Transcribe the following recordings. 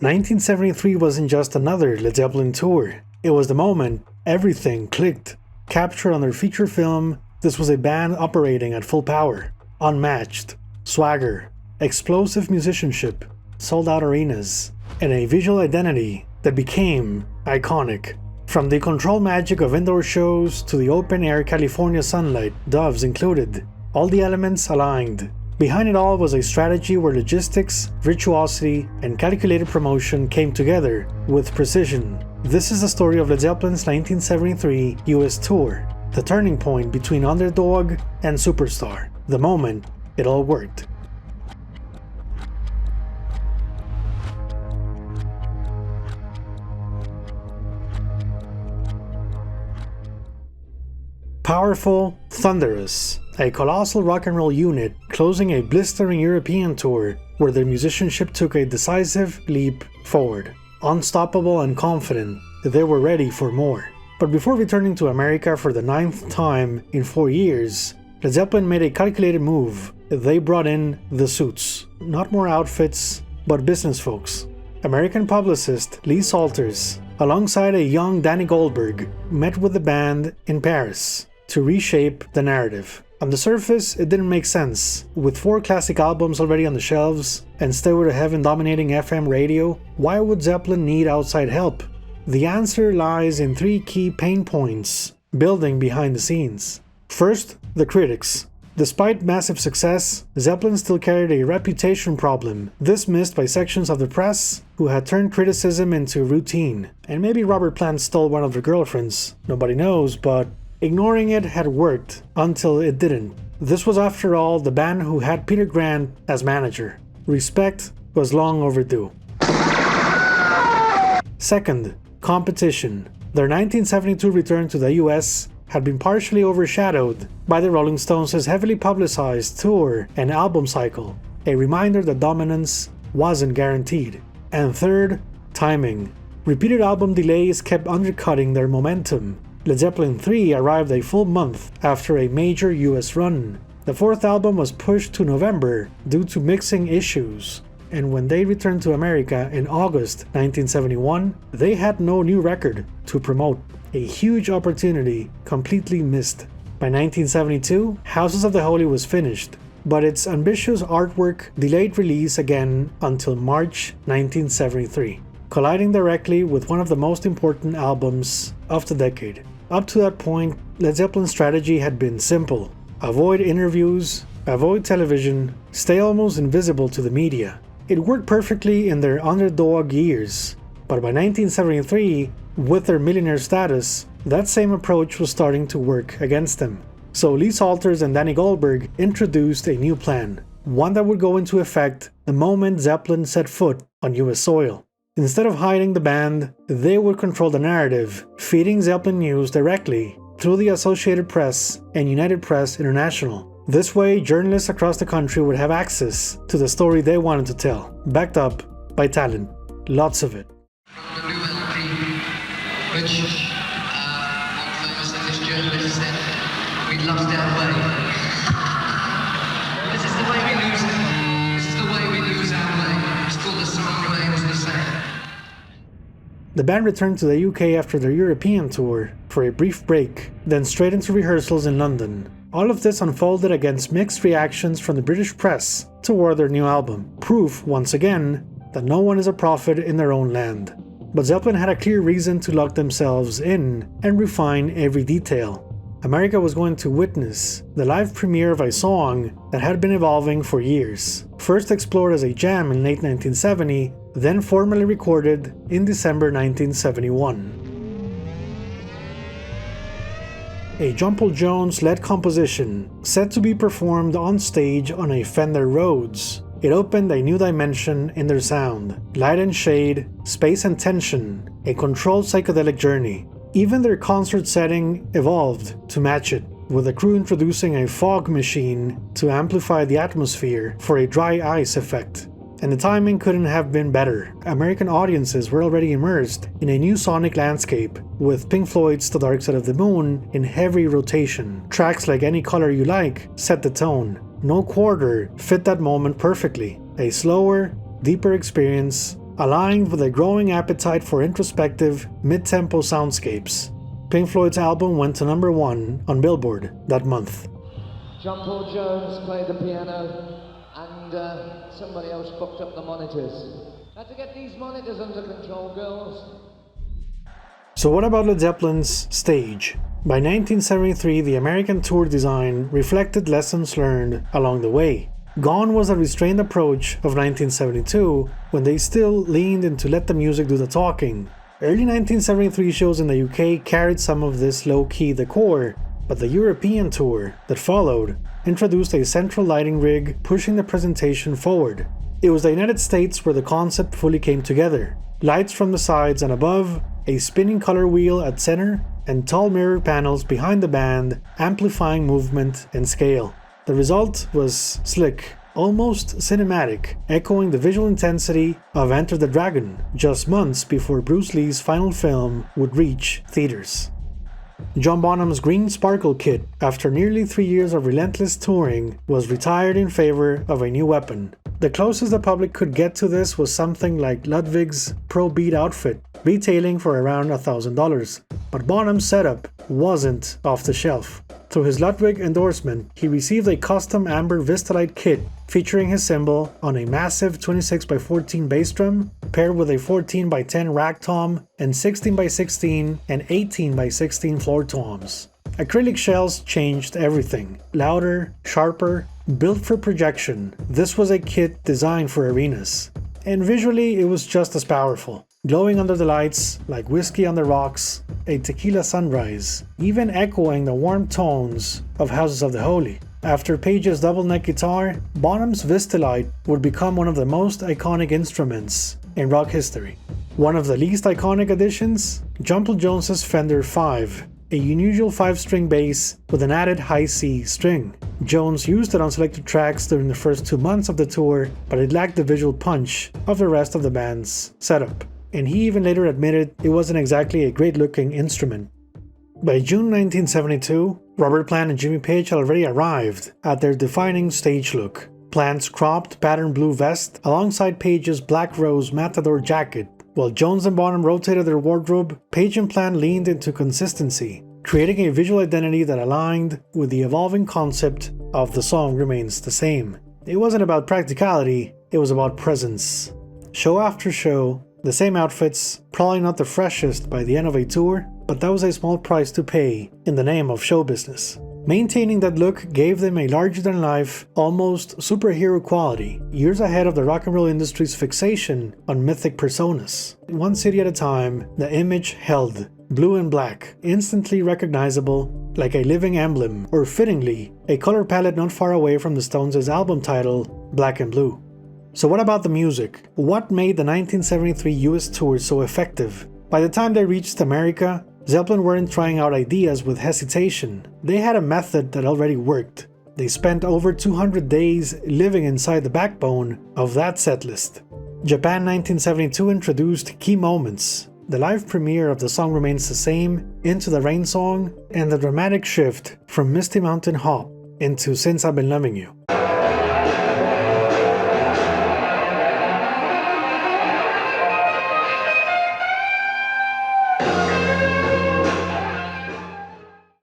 1973 wasn't just another Led Zeppelin tour. It was the moment everything clicked. Captured on their feature film, this was a band operating at full power. Unmatched, swagger, explosive musicianship, sold-out arenas, and a visual identity that became iconic. From the controlled magic of indoor shows to the open-air California sunlight, doves included, all the elements aligned. Behind it all was a strategy where logistics, virtuosity, and calculated promotion came together with precision. This is the story of Led Zeppelin's 1973 US tour, the turning point between underdog and superstar, the moment it all worked. Powerful, thunderous, a colossal rock and roll unit closing a blistering European tour where their musicianship took a decisive leap forward. Unstoppable and confident, they were ready for more. But before returning to America for the 9th time in 4 years, Led Zeppelin made a calculated move. They brought in the suits. Not more outfits, but business folks. American publicist Lee Salters, alongside a young Danny Goldberg, met with the band in Paris to reshape the narrative. On the surface, it didn't make sense. With 4 classic albums already on the shelves and Stairway to Heaven dominating FM radio, why would Zeppelin need outside help? The answer lies in 3 key pain points building behind the scenes. First, the critics. Despite massive success, Zeppelin still carried a reputation problem, dismissed by sections of the press who had turned criticism into routine. And maybe Robert Plant stole one of their girlfriends, nobody knows, but ignoring it had worked until it didn't. This was, after all, the band who had Peter Grant as manager. Respect was long overdue. Second, competition. Their 1972 return to the US had been partially overshadowed by the Rolling Stones' heavily publicized tour and album cycle, a reminder that dominance wasn't guaranteed. And third, timing. Repeated album delays kept undercutting their momentum. Led Zeppelin 3 arrived a full month after a major US run. The 4th album was pushed to November due to mixing issues, and when they returned to America in August 1971, they had no new record to promote. A huge opportunity completely missed. By 1972, Houses of the Holy was finished, but its ambitious artwork delayed release again until March 1973, colliding directly with one of the most important albums of the decade. Up to that point, Led Zeppelin's strategy had been simple: avoid interviews, avoid television, stay almost invisible to the media. It worked perfectly in their underdog years, but by 1973, with their millionaire status, that same approach was starting to work against them. So Lee Salters and Danny Goldberg introduced a new plan, one that would go into effect the moment Zeppelin set foot on US soil. Instead of hiding the band, they would control the narrative, feeding Zeppelin news directly through the Associated Press and United Press International. This way, journalists across the country would have access to the story they wanted to tell, backed up by talent. Lots of it. Which, one famous English journalist said, we lost our way. This is the way we lose it. This is the way we lose our way. Still the song remains the same. The band returned to the UK after their European tour for a brief break, then straight into rehearsals in London. All of this unfolded against mixed reactions from the British press toward their new album. Proof, once again, that no one is a prophet in their own land. But Zeppelin had a clear reason to lock themselves in and refine every detail. America was going to witness the live premiere of a song that had been evolving for years. First explored as a jam in late 1970, then formally recorded in December 1971. A John Paul Jones-led composition set to be performed on stage on a Fender Rhodes. It opened a new dimension in their sound. Light and shade, space and tension, a controlled psychedelic journey. Even their concert setting evolved to match it, with the crew introducing a fog machine to amplify the atmosphere for a dry ice effect. And the timing couldn't have been better. American audiences were already immersed in a new sonic landscape, with Pink Floyd's The Dark Side of the Moon in heavy rotation. Tracks like Any Color You Like set the tone. No Quarter fit that moment perfectly. A slower, deeper experience aligned with a growing appetite for introspective, mid-tempo soundscapes. Pink Floyd's album went to number 1 on Billboard that month. John Paul Jones played the piano, and somebody else fucked up the monitors. Had to get these monitors under control, girls. So what about Led Zeppelin's stage? By 1973, the American tour design reflected lessons learned along the way. Gone was the restrained approach of 1972, when they still leaned into let the music do the talking. Early 1973 shows in the UK carried some of this low-key decor, but the European tour that followed introduced a central lighting rig pushing the presentation forward. It was the United States where the concept fully came together. Lights from the sides and above, a spinning color wheel at center, and tall mirror panels behind the band amplifying movement and scale. The result was slick, almost cinematic, echoing the visual intensity of Enter the Dragon, just months before Bruce Lee's final film would reach theaters. John Bonham's green sparkle kit, after nearly 3 years of relentless touring, was retired in favor of a new weapon. The closest the public could get to this was something like Ludwig's Pro Beat outfit, retailing for around $1,000. But Bonham's setup wasn't off the shelf. Through his Ludwig endorsement, he received a custom amber Vistalite kit featuring his symbol on a massive 26x14 bass drum, paired with a 14x10 rack tom and 16x16 and 18x16 floor toms. Acrylic shells changed everything. Louder, sharper, built for projection, this was a kit designed for arenas. And visually, it was just as powerful. Glowing under the lights, like whiskey on the rocks, a tequila sunrise, even echoing the warm tones of Houses of the Holy. After Page's double neck guitar, Bonham's Vistalite would become one of the most iconic instruments in rock history. One of the least iconic additions, John Paul Jones's Fender 5, a unusual 5-string bass with an added high C string. Jones used it on selected tracks during the first 2 months of the tour, but it lacked the visual punch of the rest of the band's setup. And he even later admitted it wasn't exactly a great-looking instrument. By June 1972, Robert Plant and Jimmy Page had already arrived at their defining stage look. Plant's cropped patterned blue vest alongside Page's black rose matador jacket. While Jones and Bonham rotated their wardrobe, Page and Plant leaned into consistency, creating a visual identity that aligned with the evolving concept of The Song Remains the Same. It wasn't about practicality, it was about presence. Show after show, the same outfits, probably not the freshest by the end of a tour, but that was a small price to pay in the name of show business. Maintaining that look gave them a larger-than-life, almost superhero quality, years ahead of the rock and roll industry's fixation on mythic personas. One city at a time, the image held, blue and black, instantly recognizable, like a living emblem, or fittingly, a color palette not far away from the Stones' album title, Black and Blue. So what about the music? What made the 1973 US tour so effective? By the time they reached America, Zeppelin weren't trying out ideas with hesitation. They had a method that already worked. They spent over 200 days living inside the backbone of that setlist. Japan 1972 introduced key moments. The live premiere of The Song Remains the Same, Into the Rain Song, and the dramatic shift from Misty Mountain Hop into Since I've Been Loving You.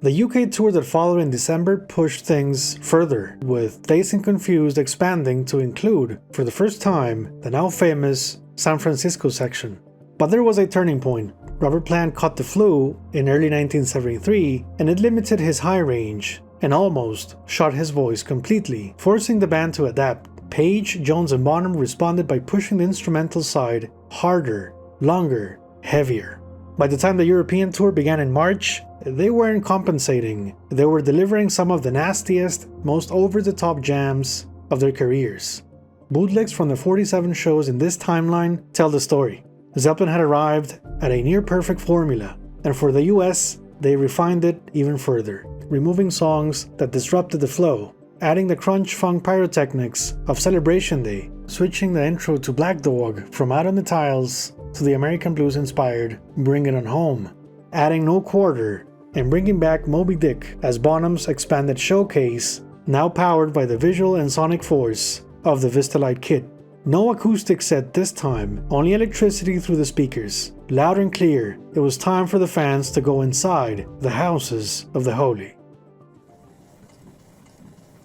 The UK tour that followed in December pushed things further, with Dazed and Confused expanding to include, for the first time, the now famous San Francisco section. But there was a turning point. Robert Plant caught the flu in early 1973, and it limited his high range and almost shot his voice completely, forcing the band to adapt. Page, Jones, and Bonham responded by pushing the instrumental side harder, longer, heavier. By the time the European tour began in March, they weren't compensating. They were delivering some of the nastiest, most over-the-top jams of their careers. Bootlegs from the 47 shows in this timeline tell the story. Zeppelin had arrived at a near-perfect formula, and for the US, they refined it even further, removing songs that disrupted the flow, adding the crunch funk pyrotechnics of Celebration Day, switching the intro to Black Dog from Out on the Tiles to the American blues-inspired Bring It On Home, adding No Quarter, and bringing back Moby Dick as Bonham's expanded showcase, now powered by the visual and sonic force of the Vistalite kit. No acoustic set this time, only electricity through the speakers. Loud and clear, it was time for the fans to go inside the houses of the holy.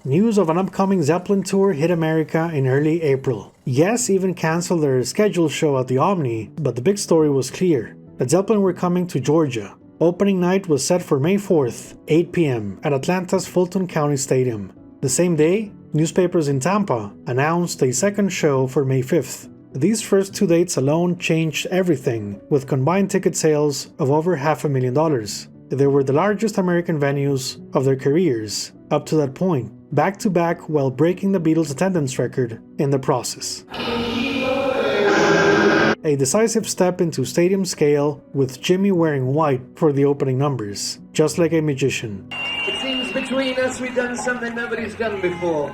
News of an upcoming Zeppelin tour hit America in early April. Yes even canceled their scheduled show at the Omni, but the big story was clear. The Zeppelin were coming to Georgia. Opening night was set for May 4th, 8 p.m. at Atlanta's Fulton County Stadium. The same day, newspapers in Tampa announced a second show for May 5th. These first 2 dates alone changed everything, with combined ticket sales of over $500,000. They were the largest American venues of their careers up to that point, back-to-back while breaking the Beatles' attendance record in the process. A decisive step into stadium scale, with Jimmy wearing white for the opening numbers, just like a magician. It seems between us we've done something nobody's done before.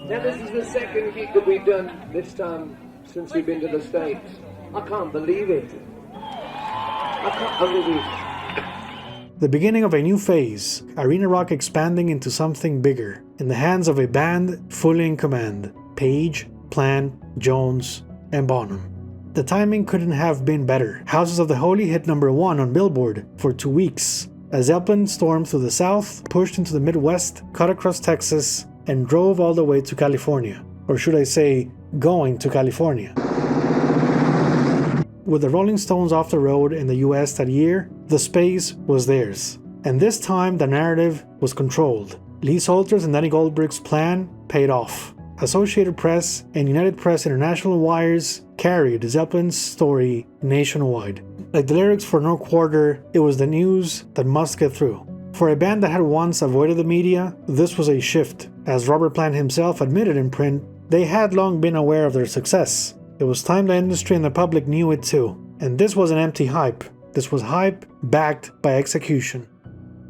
Now this is the second gig that we've done this time since we've been to the States. I can't believe it. I can't believe it. The beginning of a new phase, arena rock expanding into something bigger, in the hands of a band fully in command: Page, Plant, Jones, and Bonham. The timing couldn't have been better. Houses of the Holy hit #1 on Billboard for 2 weeks. A Zeppelin stormed through the South, pushed into the Midwest, cut across Texas, and drove all the way to California. Or should I say, going to California. With the Rolling Stones off the road in the US that year, the space was theirs. And this time the narrative was controlled. Lee Salters and Danny Goldberg's plan paid off. Associated Press and United Press International wires carried Zeppelin's story nationwide. Like the lyrics for No Quarter, it was the news that must get through. For a band that had once avoided the media, this was a shift. As Robert Plant himself admitted in print, they had long been aware of their success. It was time the industry and the public knew it too. And this wasn't empty hype. This was hype backed by execution.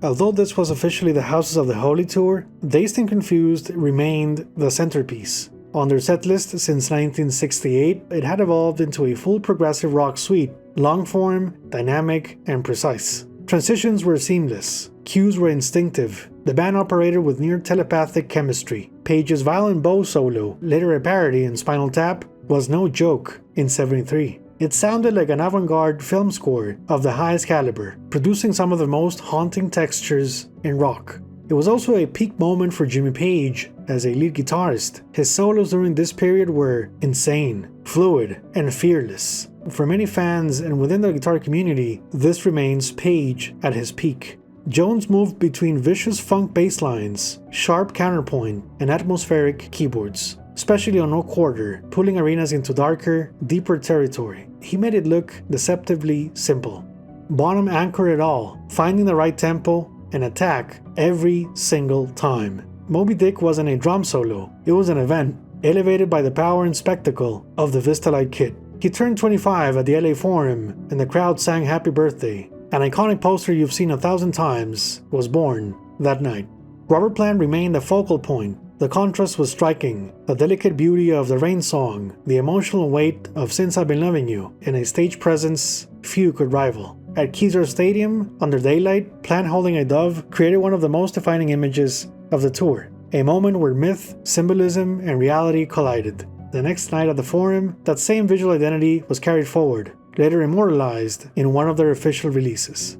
Although this was officially the Houses of the Holy tour, Dazed and Confused remained the centerpiece. On their setlist since 1968, it had evolved into a full progressive rock suite, long-form, dynamic, and precise. Transitions were seamless. Cues were instinctive. The band operated with near telepathic chemistry. Page's violin bow solo, later a parody in Spinal Tap, was no joke in '73. It sounded like an avant-garde film score of the highest caliber, producing some of the most haunting textures in rock. It was also a peak moment for Jimmy Page as a lead guitarist. His solos during this period were insane, fluid, and fearless. For many fans and within the guitar community, this remains Page at his peak. Jones moved between vicious funk bass lines, sharp counterpoint, and atmospheric keyboards, especially on No Quarter, pulling arenas into darker, deeper territory. He made it look deceptively simple. Bonham anchored it all, finding the right tempo and attack every single time. Moby Dick wasn't a drum solo, it was an event, elevated by the power and spectacle of the Vistalite kit. He turned 25 at the LA Forum, and the crowd sang Happy Birthday. An iconic poster you've seen 1,000 times was born that night. Robert Plant remained the focal point. The contrast was striking, the delicate beauty of the Rain song, the emotional weight of Since I've Been Loving You, and a stage presence few could rival. At Kezar Stadium, under daylight, Plant holding a dove created one of the most defining images of the tour, a moment where myth, symbolism, and reality collided. The next night at the Forum, that same visual identity was carried forward, later immortalized in one of their official releases.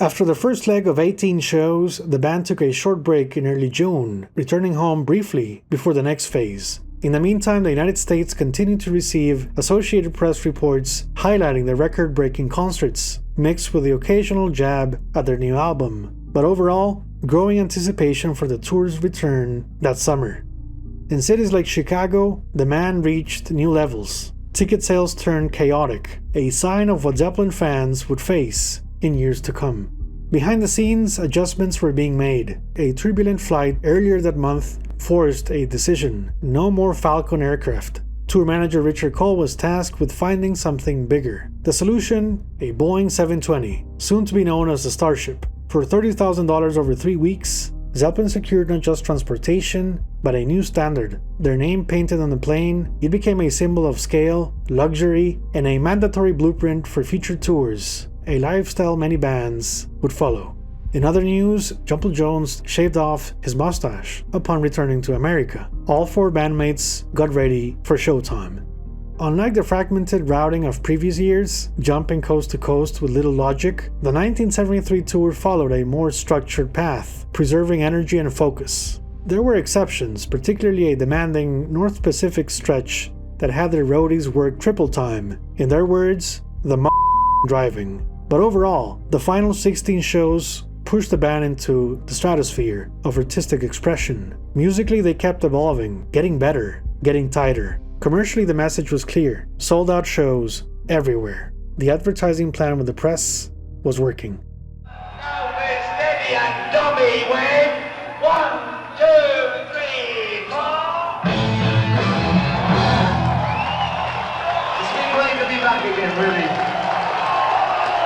After the first leg of 18 shows, the band took a short break in early June, returning home briefly before the next phase. In the meantime, the United States continued to receive Associated Press reports highlighting the record-breaking concerts, mixed with the occasional jab at their new album, but overall, growing anticipation for the tour's return that summer. In cities like Chicago, demand reached new levels. Ticket sales turned chaotic, a sign of what Zeppelin fans would face in years to come. Behind the scenes, adjustments were being made. A turbulent flight earlier that month forced a decision: no more Falcon aircraft. Tour manager Richard Cole was tasked with finding something bigger. The solution? A Boeing 720, soon to be known as the Starship. For $30,000 over 3 weeks, Zeppelin secured not just transportation, but a new standard. Their name painted on the plane, it became a symbol of scale, luxury, and a mandatory blueprint for future tours, a lifestyle many bands would follow. In other news, Jumble Jones shaved off his mustache upon returning to America. All 4 bandmates got ready for showtime. Unlike the fragmented routing of previous years, jumping coast to coast with little logic, the 1973 tour followed a more structured path, preserving energy and focus. There were exceptions, particularly a demanding North Pacific stretch that had their roadies work triple time. In their words, the driving. But overall, the final 16 shows pushed the band into the stratosphere of artistic expression. Musically, they kept evolving, getting better, getting tighter. Commercially, the message was clear. Sold out shows everywhere. The advertising plan with the press was working. Now we're steady and dummy with 1, 2, 3, 4. It's been great to be back again, really.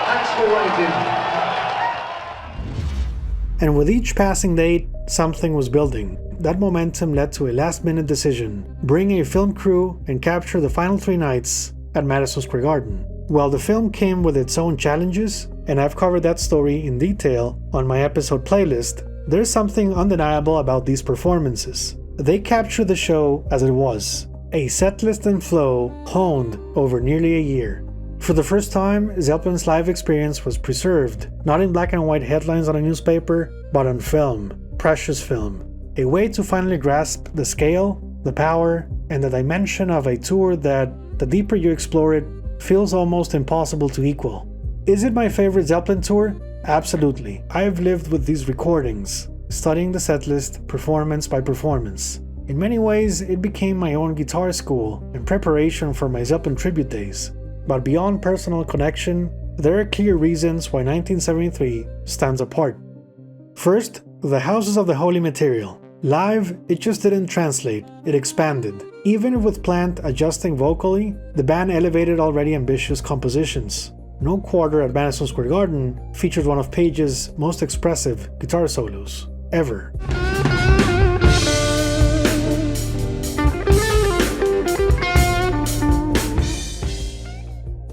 Thanks for waiting. And with each passing date, something was building. That momentum led to a last-minute decision: bring a film crew and capture the final 3 nights at Madison Square Garden. While the film came with its own challenges, and I've covered that story in detail on my episode playlist, there's something undeniable about these performances. They captured the show as it was, a setlist and flow honed over nearly a year. For the first time, Zeppelin's live experience was preserved, not in black and white headlines on a newspaper, but on film, precious film. A way to finally grasp the scale, the power, and the dimension of a tour that, the deeper you explore it, feels almost impossible to equal. Is it my favorite Zeppelin tour? Absolutely. I have lived with these recordings, studying the setlist performance by performance. In many ways, it became my own guitar school in preparation for my Zeppelin tribute days. But beyond personal connection, there are clear reasons why 1973 stands apart. First, the Houses of the Holy material. Live, it just didn't translate, it expanded. Even with Plant adjusting vocally, the band elevated already ambitious compositions. No Quarter at Madison Square Garden featured one of Page's most expressive guitar solos, ever.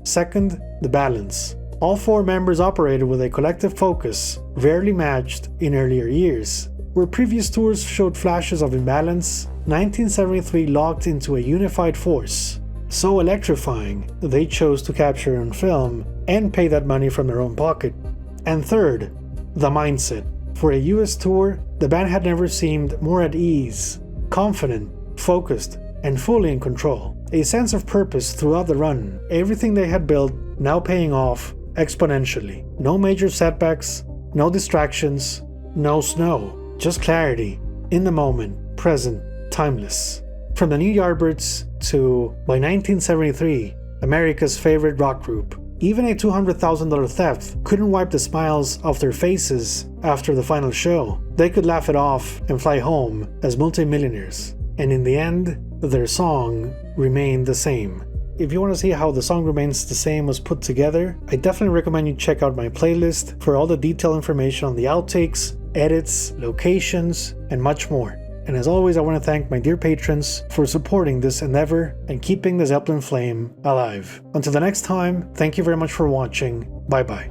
Second, the balance. All 4 members operated with a collective focus, rarely matched in earlier years. Where previous tours showed flashes of imbalance, 1973 locked into a unified force. So electrifying, they chose to capture on film and pay that money from their own pocket. And third, the mindset. For a US tour, the band had never seemed more at ease, confident, focused, and fully in control. A sense of purpose throughout the run, everything they had built now paying off exponentially. No major setbacks, no distractions, no snow. Just clarity, in the moment, present, timeless. From the New Yardbirds to, by 1973, America's favorite rock group. Even a $200,000 theft couldn't wipe the smiles off their faces after the final show. They could laugh it off and fly home as multimillionaires. And in the end, their song remained the same. If you want to see how the song remains the same was put together, I definitely recommend you check out my playlist for all the detailed information on the outtakes, edits, locations, and much more. And as always, I want to thank my dear patrons for supporting this endeavor and keeping the Zeppelin flame alive. Until the next time, thank you very much for watching. Bye bye.